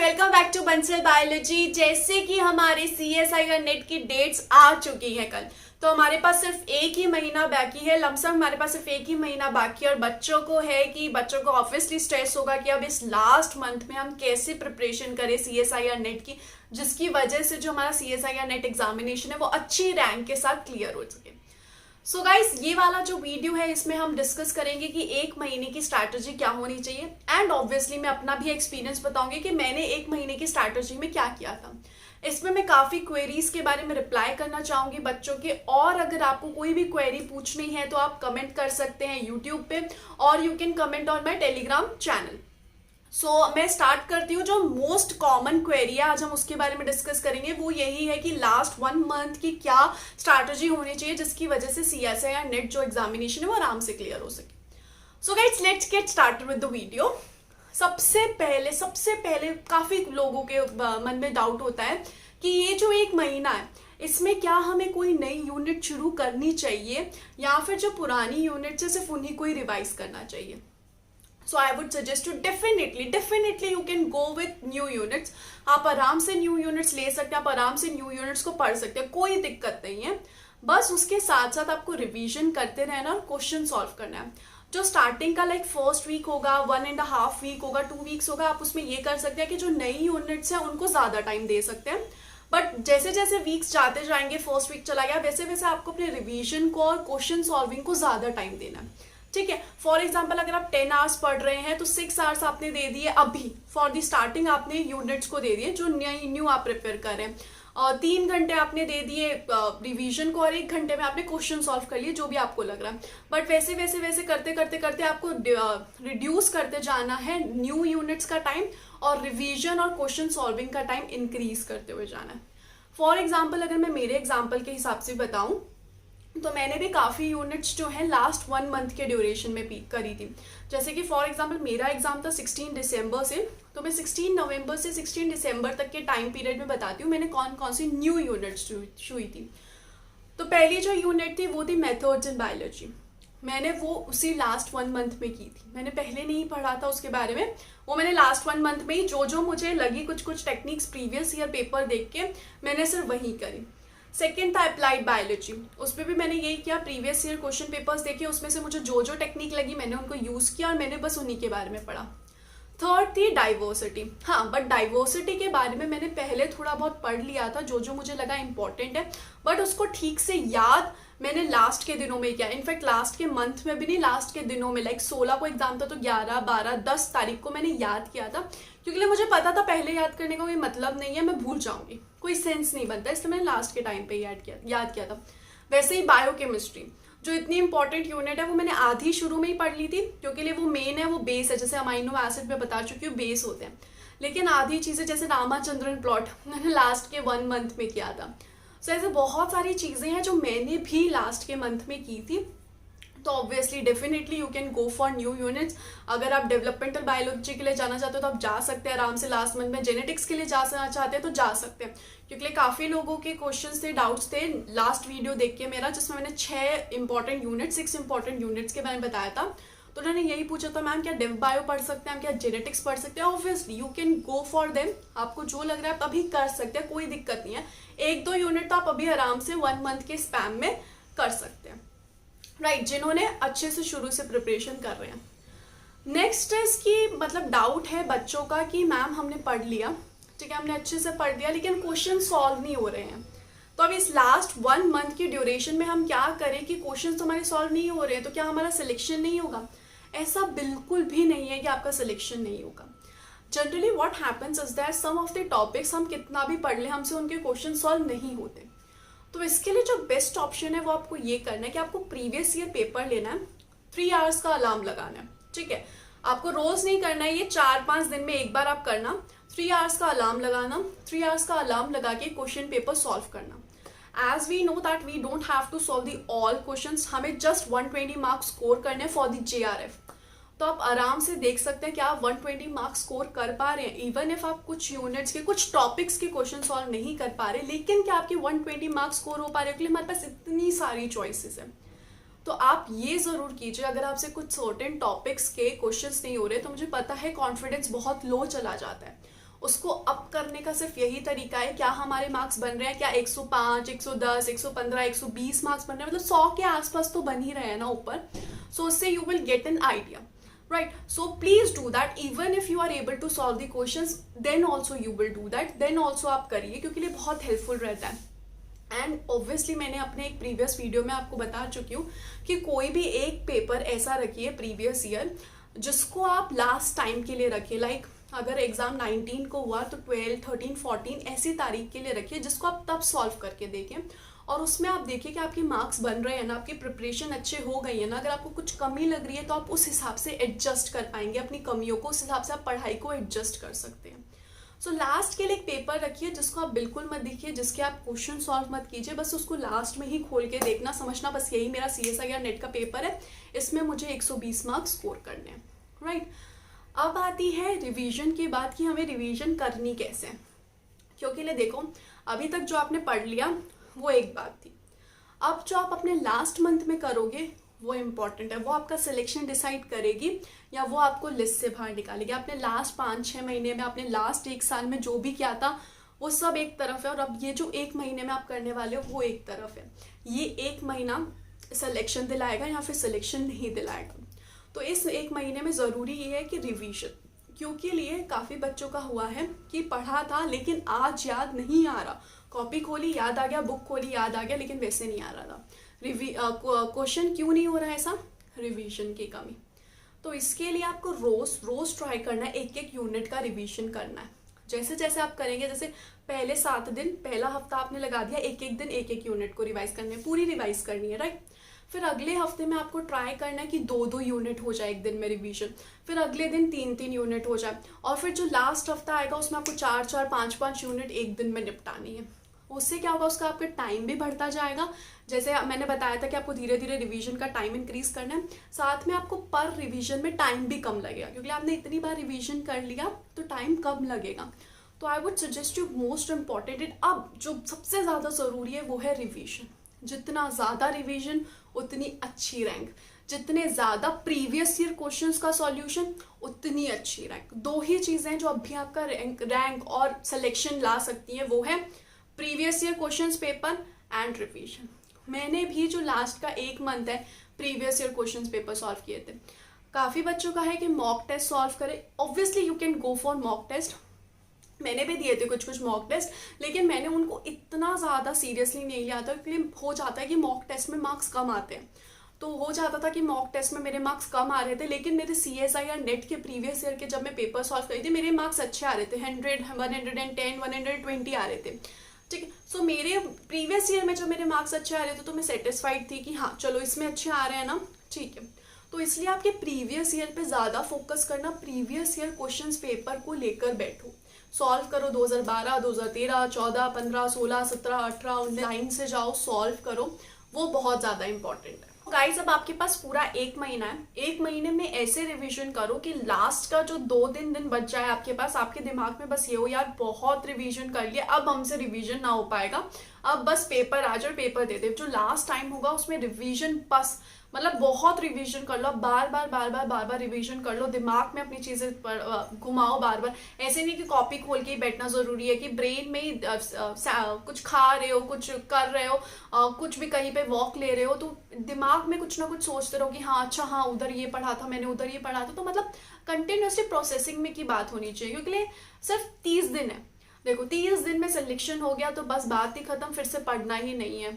Welcome back to Bansal biology. जैसे कि हमारे CSI और नेट की डेट्स आ चुकी हैं कल, तो हमारे पास सिर्फ एक ही महीना बाकी है। लमसम हमारे पास सिर्फ एक ही महीना बाकी है और बच्चों को ऑब्वियसली स्ट्रेस होगा कि अब इस लास्ट मंथ में हम कैसे प्रिपरेशन करें CSI और नेट की, जिसकी वजह से जो हमारा CSI और नेट एग्जामिनेशन है वो अच्छी रैंक के साथ क्लियर हो सके। सो गाइस, ये वाला जो वीडियो है इसमें हम डिस्कस करेंगे कि एक महीने की स्ट्रैटेजी क्या होनी चाहिए एंड ऑब्वियसली मैं अपना भी एक्सपीरियंस बताऊंगी कि मैंने एक महीने की स्ट्रैटेजी में क्या किया था। इसमें मैं काफ़ी क्वेरीज के बारे में रिप्लाई करना चाहूंगी बच्चों के, और अगर आपको कोई भी क्वेरी पूछनी है तो आप कमेंट कर सकते हैं यूट्यूब पे, और you can comment on my Telegram channel. मैं स्टार्ट करती हूँ। जो मोस्ट कॉमन क्वेरी है आज हम उसके बारे में डिस्कस करेंगे, वो यही है कि लास्ट 1 मंथ की क्या स्ट्रैटेजी होनी चाहिए जिसकी वजह से CSI या नेट जो एग्जामिनेशन है वो आराम से क्लियर हो सके। So guys, let's get started with the video. सबसे पहले काफ़ी लोगों के मन में डाउट होता है कि ये जो एक महीना है इसमें क्या हमें कोई नई यूनिट शुरू करनी चाहिए या फिर जो पुरानी यूनिट है सिर्फ उन्हीं को ही रिवाइज करना चाहिए। So I would suggest you definitely you can go with new units। आप आराम से न्यू यूनिट्स ले सकते हैं, आप आराम से न्यू यूनिट्स को पढ़ सकते हैं, कोई दिक्कत नहीं है। बस उसके साथ साथ आपको रिवीजन करते रहना और क्वेश्चन सॉल्व करना है। जो स्टार्टिंग का फर्स्ट वीक होगा, 1.5 वीक होगा, 2 वीक्स होगा, आप उसमें ये कर सकते हैं कि जो नई यूनिट्स हैं उनको ज़्यादा टाइम दे सकते हैं। बट जैसे जैसे वीक्स जाते जाएंगे, फर्स्ट वीक चला गया, वैसे वैसे आपको अपने रिवीजन को और क्वेश्चन सॉल्विंग को ज़्यादा टाइम देना है। ठीक है, फॉर एग्जाम्पल अगर आप 10 आवर्स पढ़ रहे हैं तो 6 आवर्स आपने दे दिए अभी फॉर दी स्टार्टिंग, आपने यूनिट्स को दे दिए जो न्यू आप प्रिपेयर कर रहे हैं, और 3 घंटे आपने दे दिए रिवीजन को और 1 घंटे में आपने क्वेश्चन सॉल्व कर लिए, जो भी आपको लग रहा है। बट वैसे करते आपको रिड्यूस करते जाना है न्यू यूनिट्स का टाइम, और रिवीजन और क्वेश्चन सॉल्विंग का टाइम इंक्रीज करते हुए जाना है। फॉर एग्जाम्पल अगर मैं मेरे एग्जाम्पल के हिसाब से बताऊँ तो मैंने भी काफ़ी यूनिट्स जो है लास्ट 1 मंथ के ड्यूरेशन में करी थी। जैसे कि फॉर एग्जांपल मेरा एग्जाम था 16 दिसंबर से, तो मैं 16 नवंबर से 16 दिसंबर तक के टाइम पीरियड में बताती हूँ मैंने कौन कौन सी न्यू यूनिट्स हुई थी। तो पहली जो यूनिट थी वो थी मेथड्स इन बायोलॉजी। मैंने वो उसी लास्ट 1 मंथ में की थी, मैंने पहले नहीं पढ़ा था उसके बारे में, वो मैंने लास्ट 1 मंथ में ही जो मुझे लगी कुछ टेक्निक्स प्रीवियस ईयर पेपर देख के मैंने सिर्फ वही करी। सेकेंड था अप्लाइड बायोलॉजी, उसमें भी मैंने यही किया, प्रीवियस ईयर क्वेश्चन पेपर्स देखे, उसमें से मुझे जो टेक्निक लगी मैंने उनको यूज़ किया और मैंने बस उन्हीं के बारे में पढ़ा। थर्ड थी डाइवर्सिटी। हाँ, बट डाइवर्सिटी के बारे में मैंने पहले थोड़ा बहुत पढ़ लिया था, जो मुझे लगा इंपॉर्टेंट है, बट उसको ठीक से याद मैंने लास्ट के दिनों में किया। इनफैक्ट लास्ट के मंथ में भी नहीं, लास्ट के दिनों में 16 को एग्जाम था तो 11, 12, 10 तारीख को मैंने याद किया था, क्योंकि मुझे पता था पहले याद करने का कोई मतलब नहीं है, मैं भूल जाऊंगी, कोई सेंस नहीं बनता, इसलिए मैंने लास्ट के टाइम पे याद किया था। वैसे ही बायोकेमिस्ट्री जो इतनी इंपॉर्टेंट यूनिट है वो मैंने आधी शुरू में ही पढ़ ली थी, क्योंकि वो मेन है, वो बेस है, जैसे अमाइनो एसिड में बता चुकी हूँ बेस होते हैं। लेकिन आधी चीज़ें जैसे रामाचंद्रन प्लॉट मैंने लास्ट के 1 मंथ में किया था। सो ऐसे बहुत सारी चीज़ें हैं जो मैंने भी लास्ट के मंथ में की थी। तो obviously definitely you can go for new units. अगर आप डेवलपमेंटल बायोलॉजी के लिए जाना चाहते हो तो आप जा सकते हैं आराम से। लास्ट मंथ में जेनेटिक्स के लिए जाना चाहते हैं तो जा सकते हैं, क्योंकि काफ़ी लोगों के क्वेश्चंस थे, डाउट्स थे लास्ट वीडियो देख के मेरा, जिसमें मैंने 6 इंपॉर्टेंट यूनिट्स के बारे में बताया था। तो उन्होंने यही पूछा था मैम क्या डेव बायो पढ़ सकते हैं, हम क्या जेनेटिक्स पढ़ सकते हैं। Obviously you can go for them, आपको जो लग रहा है आप अभी कर सकते हैं, कोई दिक्कत नहीं है। 1-2 यूनिट तो आप अभी आराम से 1 मंथ के स्पैम में कर सकते हैं, राइट, जिन्होंने अच्छे से शुरू से प्रिपरेशन कर रहे हैं। नेक्स्ट इसकी डाउट है बच्चों का कि मैम हमने पढ़ लिया, ठीक है, हमने अच्छे से पढ़ लिया, लेकिन क्वेश्चन सॉल्व नहीं हो रहे हैं। तो अब इस लास्ट 1 मंथ की ड्यूरेशन में हम क्या करें कि क्वेश्चन तो हमारे सॉल्व नहीं हो रहे हैं, तो क्या हमारा सिलेक्शन नहीं होगा? ऐसा बिल्कुल भी नहीं है कि आपका सिलेक्शन नहीं होगा। Generally what happens is that some of the topics हम कितना भी पढ़ लें, हमसे उनके क्वेश्चन सॉल्व नहीं होते। तो इसके लिए जो बेस्ट ऑप्शन है वो आपको ये करना है कि आपको प्रीवियस ईयर पेपर लेना है, 3 आवर्स का अलार्म लगाना है, ठीक है। आपको रोज नहीं करना है, ये 4-5 दिन में एक बार आप करना। 3 आवर्स का अलार्म लगाना, 3 आवर्स का अलार्म लगा के क्वेश्चन पेपर सॉल्व करना। As we know that we don't have to solve the all questions, हमें जस्ट 120 मार्क्स स्कोर करने फॉर दी JRF। तो आप आराम से देख सकते हैं कि आप 120 मार्क्स स्कोर कर पा रहे हैं, इवन इफ आप कुछ यूनिट्स के कुछ टॉपिक्स के क्वेश्चन सॉल्व नहीं कर पा रहे, लेकिन क्या आपके 120 मार्क्स स्कोर हो पा रहे हैं, क्योंकि हमारे पास इतनी सारी चॉइसेस हैं। तो आप ये ज़रूर कीजिए, अगर आपसे कुछ सर्टेन टॉपिक्स के क्वेश्चंस नहीं हो रहे तो मुझे पता है कॉन्फिडेंस बहुत लो चला जाता है, उसको अप करने का सिर्फ यही तरीका है, क्या हमारे मार्क्स बन रहे हैं, क्या 105, 110, 115, 120 मार्क्स बन रहे हैं, मतलब 100 के आसपास तो बन ही रहे हैं ना ऊपर. सो उससे you will get an idea, right? So please do that. Even if you are able to solve the questions, then also you will do that. Then also आप करिए, क्योंकि ये बहुत हेल्पफुल रहता है. एंड ऑब्वियसली मैंने अपने एक प्रीवियस वीडियो में आपको बता चुकी हूँ कि कोई भी एक पेपर ऐसा रखिए प्रीवियस ईयर जिसको आप लास्ट टाइम के लिए रखिए. लाइक अगर एग्जाम 19 को हुआ तो 12, 13, 14 ऐसी तारीख के लिए रखिए जिसको आप तब सॉल्व करके देखें, और उसमें आप देखिए कि आपके मार्क्स बन रहे हैं ना, आपकी प्रिपरेशन अच्छे हो गई है ना. अगर आपको कुछ कमी लग रही है तो आप उस हिसाब से एडजस्ट कर पाएंगे अपनी कमियों को, उस हिसाब से आप पढ़ाई को एडजस्ट कर सकते हैं. सो लास्ट के लिए एक पेपर रखिए जिसको आप बिल्कुल मत देखिए, जिसके आप क्वेश्चन सॉल्व मत कीजिए, बस उसको लास्ट में ही खोल के देखना, समझना बस यही मेरा CSIR नेट का पेपर है, इसमें मुझे 120 मार्क्स स्कोर करने हैं, राइट. अब आती है रिवीजन की बात कि हमें रिवीजन करनी कैसे. क्योंकि ले देखो, अभी तक जो आपने पढ़ लिया वो एक बात थी. अब जो आप अपने लास्ट मंथ में करोगे वो इम्पॉर्टेंट है, वो आपका सिलेक्शन डिसाइड करेगी या वो आपको लिस्ट से बाहर निकालेगी. आपने लास्ट 5-6 महीने में, आपने लास्ट 1 साल में जो भी किया था वो सब एक तरफ है, और अब ये जो 1 महीने में आप करने वाले हो वो एक तरफ है. ये 1 महीना सिलेक्शन दिलाएगा या फिर सिलेक्शन नहीं दिलाएगा. तो इस 1 महीने में ज़रूरी ये है कि रिवीजन, क्योंकि लिए काफ़ी बच्चों का हुआ है कि पढ़ा था लेकिन आज याद नहीं आ रहा, कॉपी खोली याद आ गया, बुक खोली याद आ गया, लेकिन वैसे नहीं आ रहा था. क्वेश्चन क्यों नहीं हो रहा है ऐसा? रिवीजन की कमी. तो इसके लिए आपको रोज ट्राई करना है, एक यूनिट का रिवीजन करना है. जैसे जैसे आप करेंगे, जैसे पहले 7 दिन, पहला हफ्ता आपने लगा दिया एक दिन एक यूनिट को रिवाइज करने, पूरी रिवाइज करनी है, राइट. फिर अगले हफ्ते में आपको ट्राई करना है कि 2 यूनिट हो जाए एक दिन में रिवीजन, फिर अगले दिन 3 यूनिट हो जाए, और फिर जो लास्ट हफ्ता आएगा उसमें आपको 4, 5 यूनिट एक दिन में निपटानी है. उससे क्या होगा, उसका आपका टाइम भी बढ़ता जाएगा. जैसे मैंने बताया था कि आपको धीरे धीरे रिवीजन का टाइम इंक्रीज करना है, साथ में आपको पर रिवीजन में टाइम भी कम लगेगा, क्योंकि आपने इतनी बार रिवीजन कर लिया तो टाइम कम लगेगा. तो I would suggest you most important, अब जो सबसे ज़्यादा ज़रूरी है वो है रिवीजन. जितना ज़्यादा रिवीजन उतनी अच्छी रैंक, जितने ज़्यादा प्रीवियस ईयर क्वेश्चंस का सॉल्यूशन उतनी अच्छी रैंक. 2 ही चीज़ें जो अभी आपका रैंक और सिलेक्शन ला सकती हैं, वो है previous year questions paper and revision. मैंने भी जो लास्ट का 1 मंथ है previous year questions paper solve किए थे. काफ़ी बच्चों का है कि मॉक टेस्ट सॉल्व करें. Obviously you can go for mock test, मैंने भी दिए थे कुछ मॉक टेस्ट, लेकिन मैंने उनको इतना ज़्यादा सीरियसली नहीं लिया था, क्योंकि हो जाता है कि मॉक टेस्ट में मार्क्स कम आते हैं. तो हो जाता था कि मॉक टेस्ट में मेरे मार्क्स कम आ रहे थे, लेकिन मेरे CSIR नेट के प्रीवियस ईयर के जब मैं पेपर सॉल्व करी थी मेरे मार्क्स अच्छे आ रहे थे, 100, 110, 120 आ रहे थे, ठीक है. सो मेरे प्रीवियस ईयर में जब मेरे मार्क्स अच्छे आ रहे थे तो मैं सेटिस्फाइड थी कि हाँ चलो इसमें अच्छे आ रहे हैं ना, ठीक है. तो इसलिए आपके प्रीवियस ईयर पे ज़्यादा फोकस करना, प्रीवियस ईयर क्वेश्चंस पेपर को लेकर बैठो, सॉल्व करो. 2012, 2013, 14, 15, 16, 17, 18, 19 लाइन से जाओ, सॉल्व करो, वो बहुत ज़्यादा इंपॉर्टेंट है. गाइस, अब आपके पास पूरा 1 महीना है. 1 महीने में ऐसे रिवीजन करो कि लास्ट का जो 2 दिन बच जाए आपके पास, आपके दिमाग में बस ये हो यार बहुत रिवीजन कर लिया, अब हमसे रिवीजन ना हो पाएगा, अब बस पेपर आ जाए, पेपर दे दे. जो लास्ट टाइम होगा उसमें रिवीजन बस, मतलब बहुत रिवीजन कर लो, बार बार रिवीजन कर लो, दिमाग में अपनी चीज़ें घुमाओ बार बार. ऐसे नहीं कि कॉपी खोल के ही बैठना ज़रूरी है, कि ब्रेन में ही कुछ खा रहे हो, कुछ कर रहे हो, कुछ भी कहीं पे वॉक ले रहे हो, तो दिमाग में कुछ ना कुछ सोचते रहो कि हाँ अच्छा हाँ उधर ये पढ़ा था मैंने, उधर ये पढ़ा था. तो मतलब कंटिन्यूसली प्रोसेसिंग में की बात होनी चाहिए, क्योंकि सिर्फ 30 दिन है. देखो 30 दिन में सिलेक्शन हो गया तो बस बात ही खत्म, फिर से पढ़ना ही नहीं है.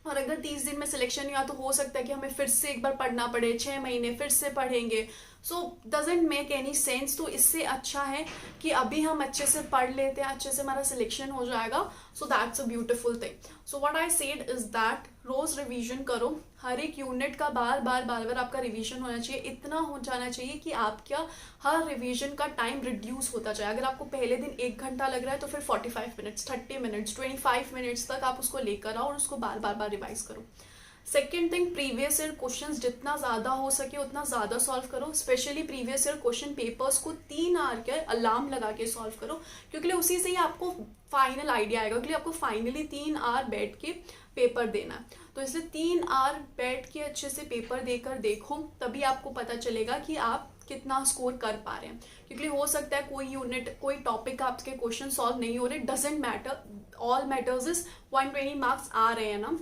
और अगर 30 दिन में सिलेक्शन हुआ तो हो सकता है कि हमें फिर से एक बार पढ़ना पड़े, 6 महीने फिर से पढ़ेंगे. So doesn't make any sense. तो इससे अच्छा है कि अभी हम अच्छे से पढ़ लेते हैं, अच्छे से हमारा सिलेक्शन हो जाएगा. So that's a beautiful thing. So what I said is that रोज रिवीजन करो, हर एक यूनिट का बार बार आपका रिवीजन होना चाहिए. इतना हो जाना चाहिए कि आपका हर रिवीजन का टाइम रिड्यूस होता जाए. अगर आपको पहले दिन 1 घंटा लग रहा है तो फिर 45 मिनट्स, 30 मिनट्स, 25 मिनट्स तक आप उसको लेकर आओ और उसको बार बार रिवाइज करो. Second thing, previous year questions जितना ज़्यादा हो सके उतना ज़्यादा सॉल्व करो. Specially previous year question papers को 3 आवर के अलार्म लगा के सॉल्व करो, क्योंकि उसी से ही आपको फाइनल आइडिया आएगा, क्योंकि आपको फाइनली 3 आवर बैठ के पेपर देना है. तो इसलिए 3 आवर बैठ के अच्छे से पेपर देकर देखो, तभी आपको पता चलेगा कि आप कितना स्कोर कर पा रहे हैं, क्योंकि हो सकता है कोई यूनिट कोई टॉपिक का आपके क्वेश्चन सॉल्व नहीं हो रहे, doesn't matter, all matters is 120 marks आ रहे हैं ना।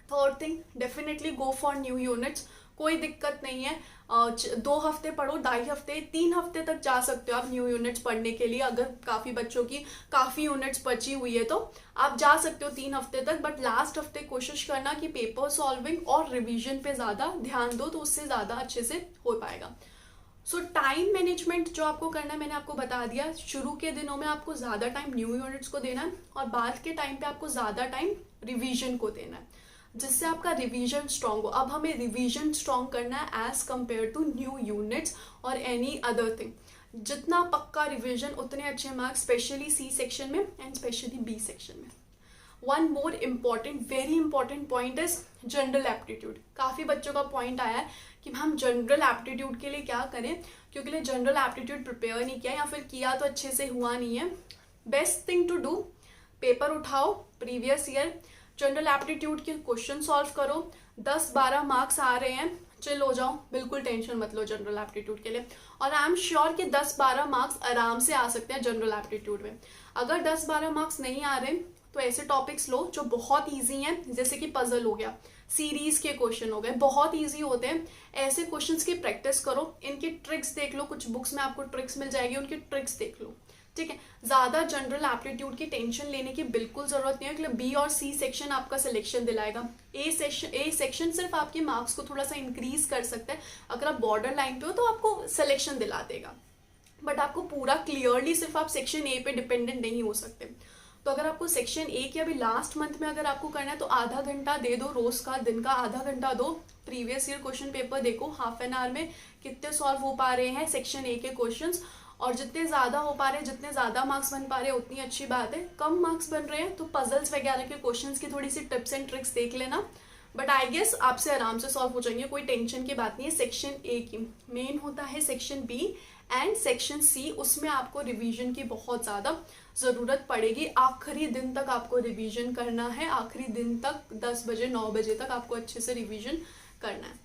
Third thing, definitely go for new units, कोई दिक्कत नहीं है। 2 हफ्ते पढ़ो, 2.5 हफ्ते, 3 हफ्ते तक जा सकते हो आप न्यू यूनिट्स पढ़ने के लिए। अगर काफ़ी बच्चों की काफ़ी यूनिट्स बची हुई है तो आप जा सकते हो 3 हफ्ते तक, बट लास्ट हफ्ते कोशिश करना कि पेपर सॉल्विंग और रिवीजन पे ज़्यादा ध्यान दो, तो उससे ज़्यादा अच्छे से हो पाएगा। सो टाइम मैनेजमेंट जो आपको करना है मैंने आपको बता दिया। शुरू के दिनों में आपको ज़्यादा टाइम न्यू यूनिट्स को देना है और बाद के टाइम पे आपको ज़्यादा टाइम रिवीजन को देना है, जिससे आपका रिवीजन स्ट्रॉन्ग हो। अब हमें रिवीजन स्ट्रॉन्ग करना है as compare to new units और एनी अदर थिंग। जितना पक्का रिवीजन उतने अच्छे मार्क्स, स्पेशली सी सेक्शन में एंड स्पेशली बी सेक्शन में। One more important, very important point is general aptitude. काफ़ी बच्चों का पॉइंट आया है कि हम जनरल एप्टीट्यूड के लिए क्या करें, क्योंकि लिए जनरल एप्टीट्यूड प्रिपेयर नहीं किया या फिर किया तो अच्छे से हुआ नहीं है। Best thing to do, paper उठाओ प्रीवियस ईयर, जनरल एप्टीट्यूड के क्वेश्चन सॉल्व करो। 10-12 मार्क्स आ रहे हैं, चिल हो जाओ, बिल्कुल टेंशन मत लो जनरल एप्टीट्यूड के लिए। और आई एम श्योर कि 10-12 मार्क्स आराम से आ सकते हैं जनरल एप्टीट्यूड में। अगर 10-12 मार्क्स नहीं आ रहे तो ऐसे टॉपिक्स लो जो बहुत ईजी हैं, जैसे कि पजल हो गया, सीरीज के क्वेश्चन हो गए, बहुत ईजी होते हैं। ऐसे क्वेश्चंस की प्रैक्टिस करो, इनकी ट्रिक्स देख लो, कुछ बुक्स में आपको ट्रिक्स मिल जाएगी, उनकी ट्रिक्स देख लो, ठीक है। ज़्यादा जनरल एप्टीट्यूड की टेंशन लेने की बिल्कुल ज़रूरत नहीं है, क्योंकि बी और सी सेक्शन आपका सिलेक्शन दिलाएगा। ए सेक्शन सिर्फ आपके मार्क्स को थोड़ा सा इंक्रीज कर सकता है। अगर आप बॉर्डर लाइन पे हो तो आपको सिलेक्शन दिला देगा, बट आपको पूरा क्लियरली सिर्फ आप सेक्शन ए पे डिपेंडेंट नहीं हो सकते। तो अगर आपको सेक्शन ए के अभी लास्ट मंथ में अगर आपको करना है तो आधा घंटा दे दो, रोज का दिन का आधा घंटा दो, प्रीवियस ईयर क्वेश्चन पेपर देखो, हाफ एन आवर में कितने सॉल्व हो पा रहे हैं सेक्शन ए के क्वेश्चंस। और जितने ज़्यादा हो पा रहे हैं, जितने ज़्यादा मार्क्स बन पा रहे हैं उतनी अच्छी बात है। कम मार्क्स बन रहे हैं तो पजल्स वगैरह के क्वेश्चंस की थोड़ी सी टिप्स एंड ट्रिक्स देख लेना, बट आई गेस आपसे आराम से सॉल्व हो जाएंगे, कोई टेंशन की बात नहीं है। सेक्शन ए की मेन होता है section B and section C, उसमें आपको रिवीजन की बहुत ज़्यादा ज़रूरत पड़ेगी। आखिरी दिन तक आपको रिवीजन करना है, आखिरी दिन तक 10 बजे 9 बजे तक आपको अच्छे से रिवीजन करना है।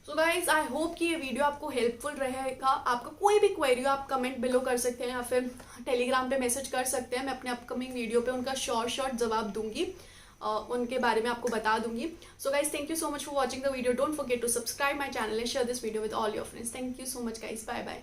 सो गाइज, आई होप कि ये वीडियो आपको हेल्पफुल रहेगा। आपका कोई भी क्वेरी हो आप कमेंट बिलो कर सकते हैं या फिर टेलीग्राम पे मैसेज कर सकते हैं। मैं अपने अपकमिंग वीडियो पे उनका शॉर्ट जवाब दूंगी, उनके बारे में आपको बता दूंगी। So guys, thank you so much for watching the video. Don't forget to subscribe my channel and share this video with all your friends. Thank you so much guys, bye bye.